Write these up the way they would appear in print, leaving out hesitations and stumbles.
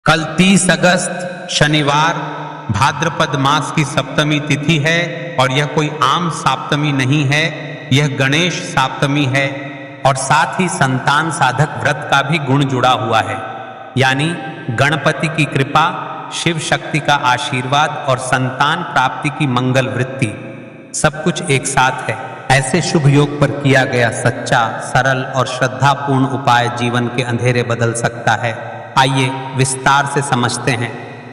कल 30 अगस्त शनिवार भाद्रपद मास की सप्तमी तिथि है और यह कोई आम सप्तमी नहीं है, यह गणेश सप्तमी है और साथ ही संतान साधक व्रत का भी गुण जुड़ा हुआ है। यानी गणपति की कृपा, शिव शक्ति का आशीर्वाद और संतान प्राप्ति की मंगल वृत्ति सब कुछ एक साथ है। ऐसे शुभ योग पर किया गया सच्चा, सरल और श्रद्धापूर्ण उपाय जीवन के अंधेरे बदल सकता है। आइए विस्तार से समझते हैं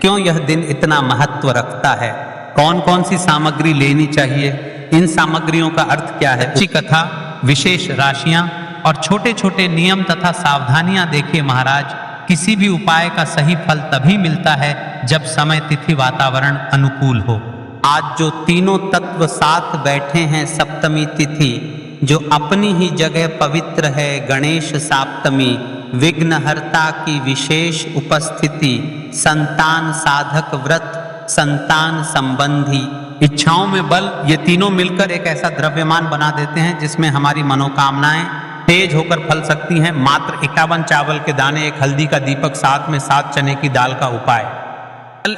क्यों यह दिन इतना महत्व रखता है, कौन कौन सी सामग्री लेनी चाहिए, इन सामग्रियों का अर्थ क्या है, अच्छी कथा, विशेष राशियां और छोटे छोटे नियम तथा सावधानियां। देखिए महाराज, किसी भी उपाय का सही फल तभी मिलता है जब समय, तिथि, वातावरण अनुकूल हो। आज जो तीनों तत्व साथ बैठे हैं सप्तमी तिथि, जो अपनी ही जगह पवित्र है, गणेश सप्तमी, विघ्नहर्ता की विशेष उपस्थिति, संतान साधक व्रत, संतान संबंधी इच्छाओं में बल, ये तीनों मिलकर एक ऐसा द्रव्यमान बना देते हैं जिसमें हमारी मनोकामनाएं तेज होकर फल सकती हैं। मात्र 51 चावल के दाने, एक हल्दी का दीपक, साथ में 7 चने की दाल का उपाय।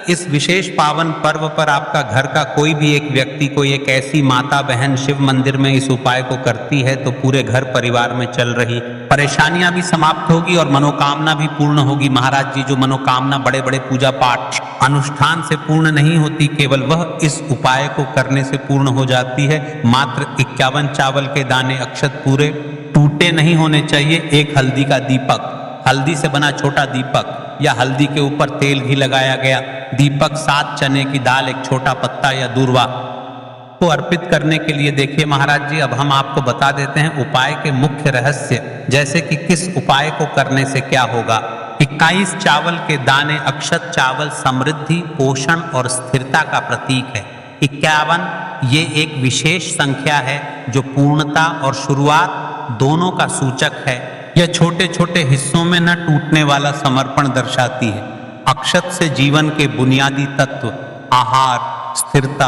इस विशेष पावन पर्व पर आपका घर का कोई भी एक व्यक्ति, कोई एक ऐसी माता बहन शिव मंदिर में इस उपाय को करती है तो पूरे घर परिवार में चल रही परेशानियां भी समाप्त होगी और मनोकामना भी पूर्ण होगी। महाराज जी, जो मनोकामना बड़े बड़े पूजा पाठ अनुष्ठान से पूर्ण नहीं होती, केवल वह इस उपाय को करने से पूर्ण हो जाती है। मात्र 51 चावल के दाने, अक्षत पूरे टूटे नहीं होने चाहिए, एक हल्दी का दीपक, हल्दी से बना छोटा दीपक या हल्दी के ऊपर तेल घी लगाया गया दीपक, 7 चने की दाल, एक छोटा पत्ता या दूर्वा को अर्पित करने के लिए। देखिए महाराज जी, अब हम आपको बता देते हैं उपाय के मुख्य रहस्य, जैसे कि किस उपाय को करने से क्या होगा। 21 चावल के दाने, अक्षत चावल समृद्धि, पोषण और स्थिरता का प्रतीक है। 51 ये एक विशेष संख्या है जो पूर्णता और शुरुआत दोनों का सूचक है। यह छोटे छोटे हिस्सों में न टूटने वाला समर्पण दर्शाती है। अक्षत से जीवन के बुनियादी तत्व, आहार, स्थिरता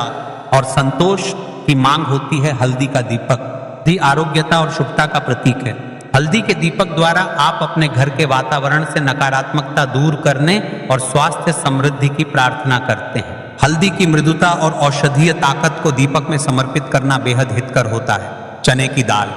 और संतोष की मांग होती है। हल्दी का दीपक दी आरोग्यता और शुभता का प्रतीक है। हल्दी के दीपक द्वारा आप अपने घर के वातावरण से नकारात्मकता दूर करने और स्वास्थ्य समृद्धि की प्रार्थना करते हैं। हल्दी की मृदुता और औषधीय ताकत को दीपक में समर्पित करना बेहद हितकर होता है। चने की दाल,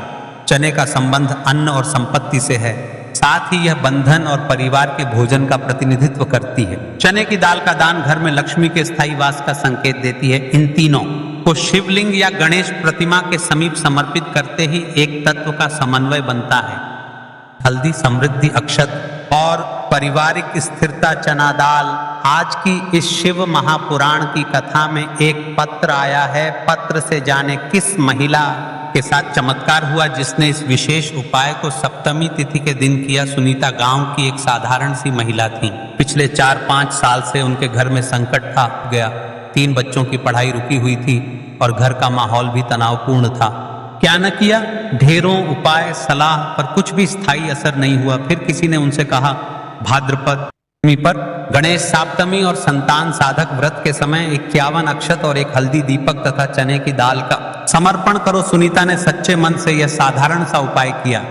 चने का संबंध अन्न और संपत्ति से है, साथ ही यह बंधन और परिवार के भोजन का प्रतिनिधित्व करती है। चने की दाल का दान घर में लक्ष्मी के स्थायी वास का संकेत देती है। इन तीनों को शिवलिंग या गणेश प्रतिमा के समीप समर्पित करते ही एक तत्व का समन्वय बनता है। हल्दी, समृद्धि, अक्षत और पारिवारिक स्थिरता, चना दाल। आज की इस शिव महापुराण की कथा में एक पत्र आया है। पत्र से जाने किस महिला के साथ चमत्कार हुआ जिसने इस विशेष उपाय को सप्तमी तिथि के दिन किया। सुनीता गांव की एक साधारण सी महिला थी। पिछले 4-5 साल से उनके घर में संकट था गया। 3 बच्चों की पढ़ाई रुकी हुई थी और घर का माहौल भी तनावपूर्ण था। क्या न किया, ढेरों उपाय, सलाह, पर कुछ भी स्थायी असर नहीं हुआ। फिर किसी ने उनसे कहा, भाद्रपद पर गणेश सप्तमी और संतान साधक व्रत के समय 51 अक्षत और एक हल्दी दीपक तथा चने की दाल का समर्पण करो। सुनीता ने सच्चे मन से यह साधारण सा उपाय किया।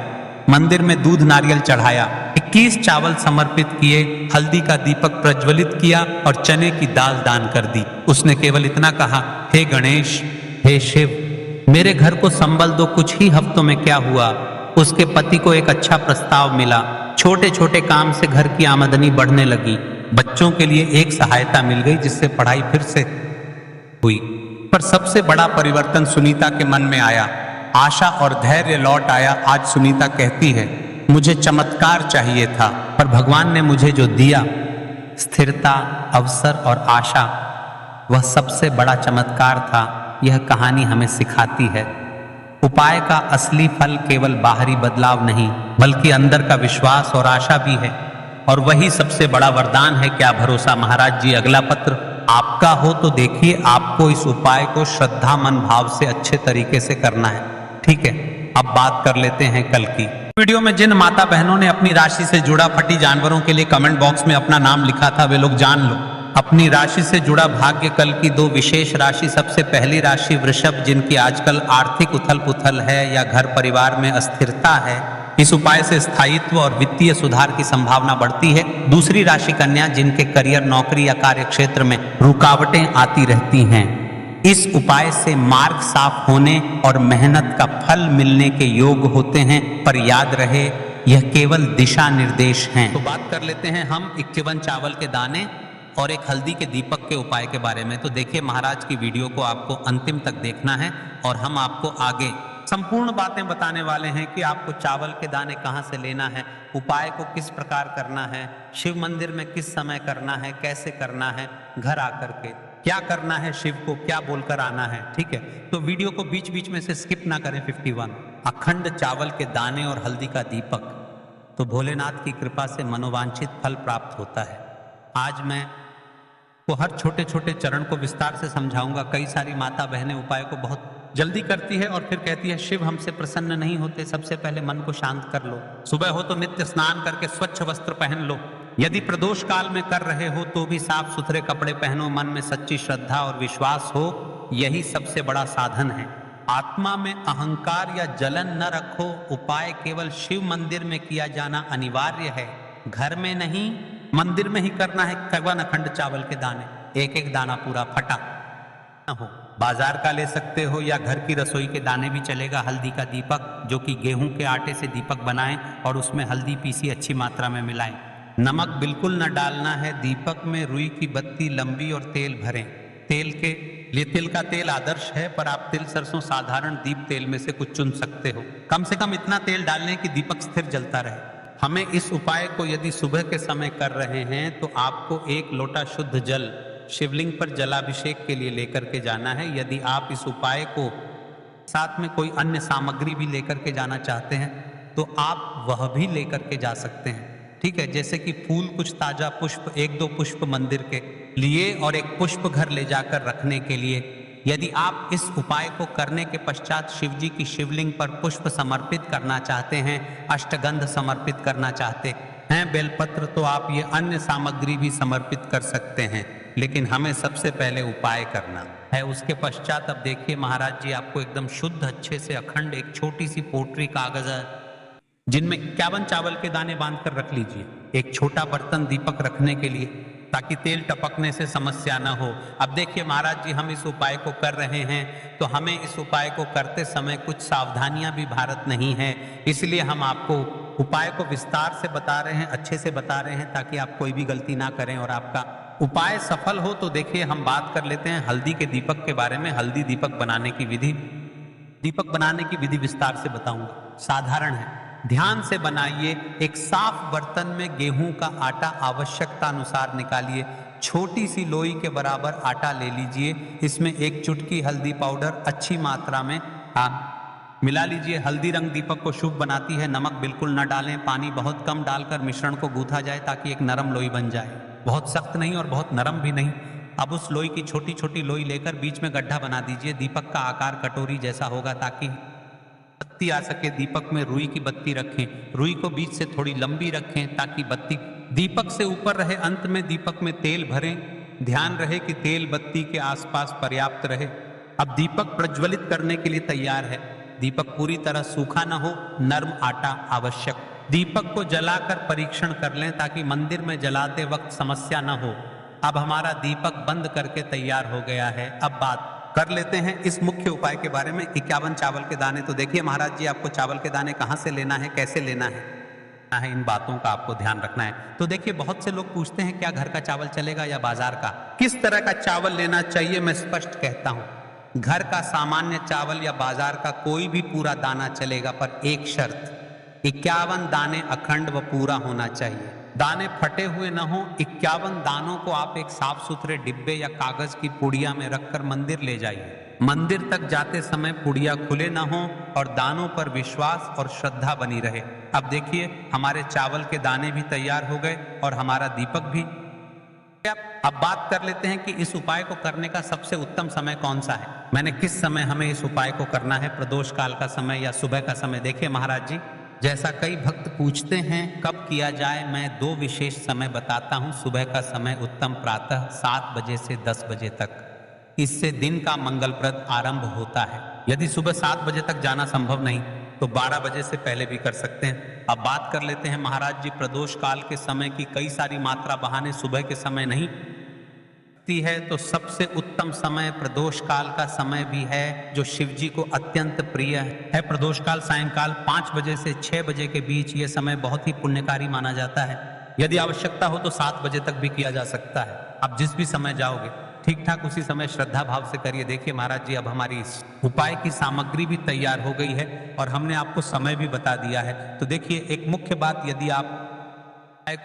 मंदिर में दूध नारियल चढ़ाया, 21 चावल समर्पित किए, हल्दी का दीपक प्रज्वलित किया और चने की दाल दान कर दी। उसने केवल इतना कहा, हे गणेश, हे शिव, मेरे घर को संबल दो। कुछ ही हफ्तों में क्या हुआ, उसके पति को एक अच्छा प्रस्ताव मिला। छोटे छोटे काम से घर की आमदनी बढ़ने लगी। बच्चों के लिए एक सहायता मिल गई जिससे पढ़ाई फिर से हुई। पर सबसे बड़ा परिवर्तन सुनीता के मन में आया। आशा और धैर्य लौट आया। आज सुनीता कहती है, मुझे चमत्कार चाहिए था, पर भगवान ने मुझे जो दिया, स्थिरता, अवसर और आशा, वह सबसे बड़ा चमत्कार था। यह कहानी हमें सिखाती है उपाय का असली फल केवल बाहरी बदलाव नहीं, बल्कि अंदर का विश्वास और आशा भी है, और वही सबसे बड़ा वरदान है। क्या भरोसा। महाराज जी, अगला पत्र आपका हो तो देखिए, आपको इस उपाय को श्रद्धा मन भाव से अच्छे तरीके से करना है। ठीक है, अब बात कर लेते हैं कल की वीडियो में। जिन माता बहनों ने अपनी राशि से जुड़ा फटी जानवरों के लिए कमेंट बॉक्स में अपना नाम लिखा था, वे लोग जान लो अपनी राशि से जुड़ा भाग्य। कल की 2 विशेष राशि। सबसे पहली राशि वृषभ, जिनकी आजकल आर्थिक उथल पुथल है या घर परिवार में अस्थिरता है, इस उपाय से स्थायित्व और वित्तीय सुधार की संभावना बढ़ती है। दूसरी राशि कन्या, जिनके करियर, नौकरी या कार्य क्षेत्र में रुकावटें आती रहती हैं, इस उपाय से मार्ग साफ होने और मेहनत का फल मिलने के योग होते हैं। पर याद रहे, यह केवल दिशा निर्देश हैं। तो बात कर लेते हैं हम 51 चावल के दाने और एक हल्दी के दीपक के उपाय के बारे में। तो देखिए, महाराज की वीडियो को आपको अंतिम तक देखना है और हम आपको आगे संपूर्ण बातें बताने वाले हैं कि आपको चावल के दाने कहाँ से लेना है, उपाय को किस प्रकार करना है, शिव मंदिर में किस समय करना है, कैसे करना है, घर आकर के क्या करना है, शिव को क्या बोलकर आना है। ठीक है, तो वीडियो को बीच बीच में से स्किप ना करें। 51 अखंड चावल के दाने और हल्दी का दीपक, तो भोलेनाथ की कृपा से मनोवांछित फल प्राप्त होता है। आज मैं को हर छोटे छोटे चरण को विस्तार से समझाऊंगा। कई सारी माता बहनें उपाय को बहुत जल्दी करती है और फिर कहती है शिव हमसे प्रसन्न नहीं होते। सबसे पहले मन को शांत कर लो। सुबह हो तो नित्य स्नान करके स्वच्छ वस्त्र पहन लो। यदि प्रदोष काल में कर रहे हो तो भी साफ सुथरे कपड़े पहनो। मन में सच्ची श्रद्धा और विश्वास हो, यही सबसे बड़ा साधन है। आत्मा में अहंकार या जलन न रखो। उपाय केवल शिव मंदिर में किया जाना अनिवार्य है, घर में नहीं। मंदिर में ही करना है। 51 अखंड चावल के दाने, एक एक दाना पूरा फटा न हो। बाजार का ले सकते हो या घर की रसोई के दाने भी चलेगा। हल्दी का दीपक, जो कि गेहूं के आटे से दीपक बनाएं और उसमें हल्दी पीसी अच्छी मात्रा में मिलाएं। नमक बिल्कुल न डालना है। दीपक में रुई की बत्ती लंबी और तेल भरें। तेल के लिए तिल का तेल आदर्श है, पर आप तिल सरसों साधारण दीप तेल में से कुछ चुन सकते हो। कम से कम इतना तेल डालने कि दीपक स्थिर जलता रहे। हमें इस उपाय को यदि सुबह के समय कर रहे हैं तो आपको 1 लोटा शुद्ध जल शिवलिंग पर जलाभिषेक के लिए लेकर के जाना है। यदि आप इस उपाय को साथ में कोई अन्य सामग्री भी लेकर के जाना चाहते हैं तो आप वह भी लेकर के जा सकते हैं। ठीक है, जैसे कि फूल, कुछ ताजा पुष्प, 1-2 पुष्प मंदिर के लिए और एक पुष्प घर ले जाकर रखने के लिए। यदि आप इस उपाय को करने के पश्चात शिव जी की शिवलिंग पर पुष्प समर्पित करना चाहते हैं, अष्टगंध समर्पित करना चाहते हैं, बेलपत्र, तो आप ये अन्य सामग्री भी समर्पित कर सकते हैं। लेकिन हमें सबसे पहले उपाय करना है। उसके पश्चात अब देखिए महाराज जी, आपको एकदम शुद्ध अच्छे से अखंड एक छोटी सी पोटरी कागज है जिनमें 51 चावल के दाने बांध कर रख लीजिए। एक छोटा बर्तन दीपक रखने के लिए, ताकि तेल टपकने से समस्या ना हो। अब देखिए महाराज जी, हम इस उपाय को कर रहे हैं तो हमें इस उपाय को करते समय कुछ सावधानियां भी भारत नहीं है, इसलिए हम आपको उपाय को विस्तार से बता रहे हैं, अच्छे से बता रहे हैं, ताकि आप कोई भी गलती ना करें और आपका उपाय सफल हो। तो देखिए, हम बात कर लेते हैं हल्दी के दीपक के बारे में। हल्दी दीपक बनाने की विधि, दीपक बनाने की विधि विस्तार से बताऊंगा। साधारण है, ध्यान से बनाइए। एक साफ बर्तन में गेहूं का आटा आवश्यकता अनुसार निकालिए। छोटी सी लोई के बराबर आटा ले लीजिए। इसमें 1 चुटकी हल्दी पाउडर अच्छी मात्रा में मिला लीजिए। हल्दी रंग दीपक को शुभ बनाती है। नमक बिल्कुल न डालें। पानी बहुत कम डालकर मिश्रण को गूंथा जाए ताकि एक नरम लोई बन जाए, बहुत सख्त नहीं और बहुत नरम भी नहीं। अब उस लोई की छोटी छोटी लोई लेकर बीच में गड्ढा बना दीजिए। दीपक का आकार कटोरी जैसा होगा ताकि बत्ती आ सके। दीपक में रुई की बत्ती रखें। रुई को बीच से थोड़ी लंबी रखें ताकि बत्ती दीपक से ऊपर रहे। अंत में दीपक में तेल भरें। ध्यान रहे कि तेल बत्ती के आसपास पर्याप्त रहे। अब दीपक प्रज्वलित करने के लिए तैयार है। दीपक पूरी तरह सूखा न हो, नर्म आटा आवश्यक। दीपक को जलाकर परीक्षण कर लें ताकि मंदिर में जलाते वक्त समस्या न हो। अब हमारा दीपक बंद करके तैयार हो गया है। अब बात कर लेते हैं इस मुख्य उपाय के बारे में। 51 चावल के दाने, तो देखिए महाराज जी, आपको चावल के दाने कहाँ से लेना है, कैसे लेना है, इन बातों का आपको ध्यान रखना है। तो देखिए, बहुत से लोग पूछते हैं क्या घर का चावल चलेगा या बाजार का, किस तरह का चावल लेना चाहिए। मैं स्पष्ट कहता हूं, घर का सामान्य चावल या बाजार का कोई भी पूरा दाना चलेगा, पर एक शर्त, 51 दाने अखंड व पूरा होना चाहिए। दाने फटे हुए न हो। 51 दानों को आप एक साफ सुथरे डिब्बे या कागज की पुड़िया में रखकर मंदिर ले जाइए। मंदिर तक जाते समय पुड़िया खुले न हो और दानों पर विश्वास और श्रद्धा बनी रहे। अब देखिए, हमारे चावल के दाने भी तैयार हो गए और हमारा दीपक भी। अब बात कर लेते हैं कि इस उपाय को करने का सबसे उत्तम समय कौन सा है। मैंने किस समय हमें इस उपाय को करना है, प्रदोष काल का समय या सुबह का समय। देखिए महाराज जी, जैसा कई भक्त पूछते हैं कब किया जाए, मैं 2 विशेष समय बताता हूं। सुबह का समय उत्तम प्रातः 7 बजे से 10 बजे तक, इससे दिन का मंगलप्रद आरंभ होता है। यदि सुबह 7 बजे तक जाना संभव नहीं तो 12 बजे से पहले भी कर सकते हैं। अब बात कर लेते हैं महाराज जी प्रदोष काल के समय की। कई सारी मात्रा बहाने सुबह के समय नहीं है, तो सबसे उत्तम समय प्रदोष काल का समय भी है, जो शिव जी को अत्यंत प्रिय है। प्रदोष काल सायंकाल 5 बजे से 6 बजे के बीच ये समय बहुत ही पुण्यकारी माना जाता है। यदि आवश्यकता हो तो 7 बजे तक भी किया जा सकता है। आप जिस भी समय जाओगे ठीक ठाक उसी समय श्रद्धा भाव से करिए। देखिए महाराज जी, अब हमारी इस उपाय की सामग्री भी तैयार हो गई है और हमने आपको समय भी बता दिया है। तो देखिए, एक मुख्य बात, यदि आप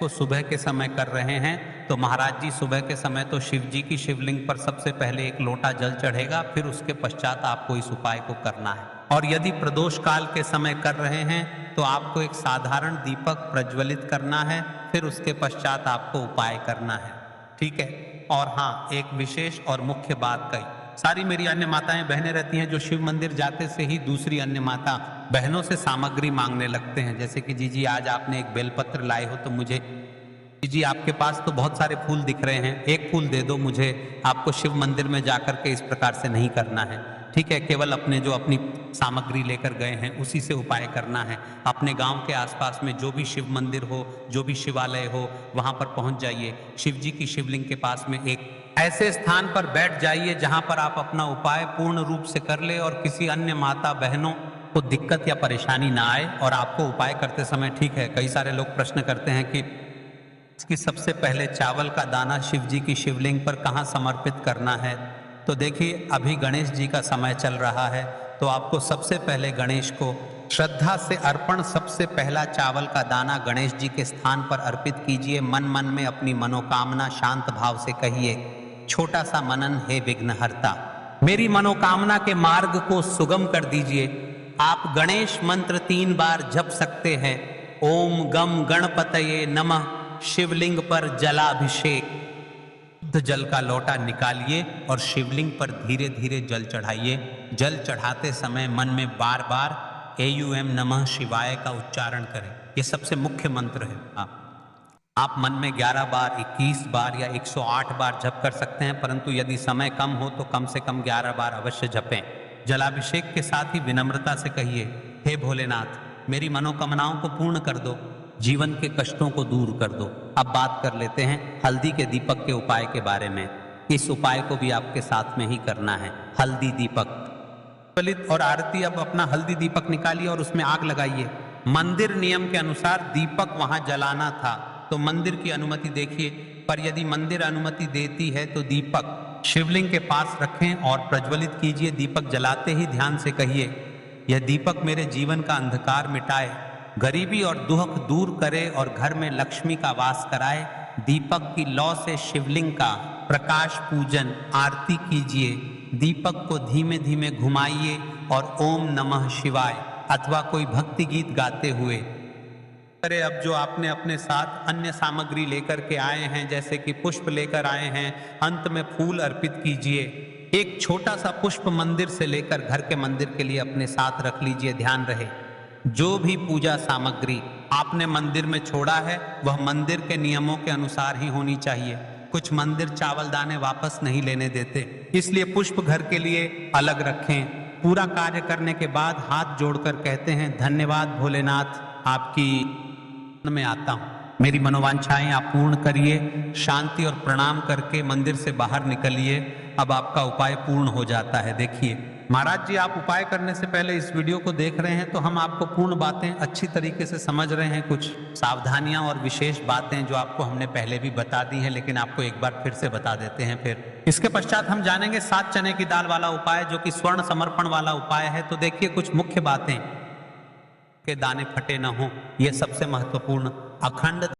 को सुबह के समय कर रहे हैं तो महाराज जी सुबह के समय तो शिव जी की शिवलिंग पर सबसे पहले एक लोटा जल चढ़ेगा, फिर उसके पश्चात आपको इस उपाय को करना है। और यदि प्रदोष काल के समय कर रहे हैं तो आपको एक साधारण दीपक प्रज्वलित करना है, फिर उसके पश्चात आपको उपाय करना है। ठीक है। और हाँ, एक विशेष और मुख्य बात कही, सारी मेरी अन्य माताएं बहनें रहती हैं जो शिव मंदिर जाते से ही दूसरी अन्य माता बहनों से सामग्री मांगने लगते हैं, जैसे कि जी आज आपने एक बेलपत्र लाए हो तो मुझे, जी आपके पास तो बहुत सारे फूल दिख रहे हैं, एक फूल दे दो मुझे। आपको शिव मंदिर में जाकर के इस प्रकार से नहीं करना है। ठीक है, केवल अपने जो अपनी सामग्री लेकर गए हैं उसी से उपाय करना है। अपने गांव के आसपास में जो भी शिव मंदिर हो, जो भी शिवालय हो, वहां पर पहुंच जाइए। शिव जी की शिवलिंग के पास में एक ऐसे स्थान पर बैठ जाइए जहां पर आप अपना उपाय पूर्ण रूप से कर ले और किसी अन्य माता बहनों को दिक्कत या परेशानी ना आए। और आपको उपाय करते समय, ठीक है, कई सारे लोग प्रश्न करते हैं कि सबसे पहले चावल का दाना शिव जी की शिवलिंग पर कहाँ समर्पित करना है। तो देखिए, अभी गणेश जी का समय चल रहा है, तो आपको सबसे पहले गणेश को श्रद्धा से अर्पण, सबसे पहला चावल का दाना गणेश जी के स्थान पर अर्पित कीजिए। मन मन में अपनी मनोकामना शांत भाव से कहिए, छोटा सा मनन, हे विघ्नहर्ता, मेरी मनोकामना के मार्ग को सुगम कर दीजिए। आप गणेश मंत्र 3 बार जप सकते हैं। ओम गम गणपतये नमः। शिवलिंग पर जलाभिषेक, शुद्ध जल का लोटा निकालिए और शिवलिंग पर धीरे धीरे जल चढ़ाइए। जल चढ़ाते समय मन में बार बार एयूएम नमः शिवाय का उच्चारण करें। यह सबसे मुख्य मंत्र है। आप मन में 11 बार, 21 बार या 108 बार जप कर सकते हैं, परंतु यदि समय कम हो तो कम से कम 11 बार अवश्य जपें। जलाभिषेक के साथ ही विनम्रता से कहिए, हे भोलेनाथ, मेरी मनोकामनाओं को पूर्ण कर दो, जीवन के कष्टों को दूर कर दो। अब बात कर लेते हैं हल्दी के दीपक के उपाय के बारे में। इस उपाय को भी आपके साथ में ही करना है। हल्दी दीपक प्रज्वलित और आरती। अब अपना हल्दी दीपक निकालिए और उसमें आग लगाइए। मंदिर नियम के अनुसार दीपक वहां जलाना था, तो मंदिर की अनुमति देखिए। पर यदि मंदिर अनुमति देती है तो दीपक शिवलिंग के पास रखें और प्रज्वलित कीजिए। दीपक जलाते ही ध्यान से कहिए, यह दीपक मेरे जीवन का अंधकार मिटाए, गरीबी और दुख दूर करे और घर में लक्ष्मी का वास कराए। दीपक की लौ से शिवलिंग का प्रकाश पूजन आरती कीजिए। दीपक को धीमे धीमे घुमाइए और ओम नमः शिवाय अथवा कोई भक्ति गीत गाते हुए अरे अब जो आपने अपने साथ अन्य सामग्री लेकर के आए हैं, जैसे कि पुष्प लेकर आए हैं, अंत में फूल अर्पित कीजिए। एक छोटा सा पुष्प मंदिर से लेकर घर के मंदिर के लिए अपने साथ रख लीजिए। ध्यान रहे, जो भी पूजा सामग्री आपने मंदिर में छोड़ा है वह मंदिर के नियमों के अनुसार ही होनी चाहिए। कुछ मंदिर चावल दाने वापस नहीं लेने देते, इसलिए पुष्प घर के लिए अलग रखें। पूरा कार्य करने के बाद हाथ जोड़कर कहते हैं, धन्यवाद भोलेनाथ, आपकी में आता हूं, मेरी मनोवांछाएं आप पूर्ण करिए। शांति और प्रणाम करके मंदिर से बाहर निकलिए। अब आपका उपाय पूर्ण हो जाता है। देखिए महाराज जी, आप उपाय करने से पहले इस वीडियो को देख रहे हैं तो हम आपको पूर्ण बातें अच्छी तरीके से समझ रहे हैं। कुछ सावधानियां और विशेष बातें जो आपको हमने पहले भी बता दी हैं, लेकिन आपको एक बार फिर से बता देते हैं। फिर इसके पश्चात हम जानेंगे 7 चने की दाल वाला उपाय, जो कि स्वर्ण समर्पण वाला उपाय है। तो देखिए कुछ मुख्य बातें, के दाने फटे न हो, यह सबसे महत्वपूर्ण। अखंड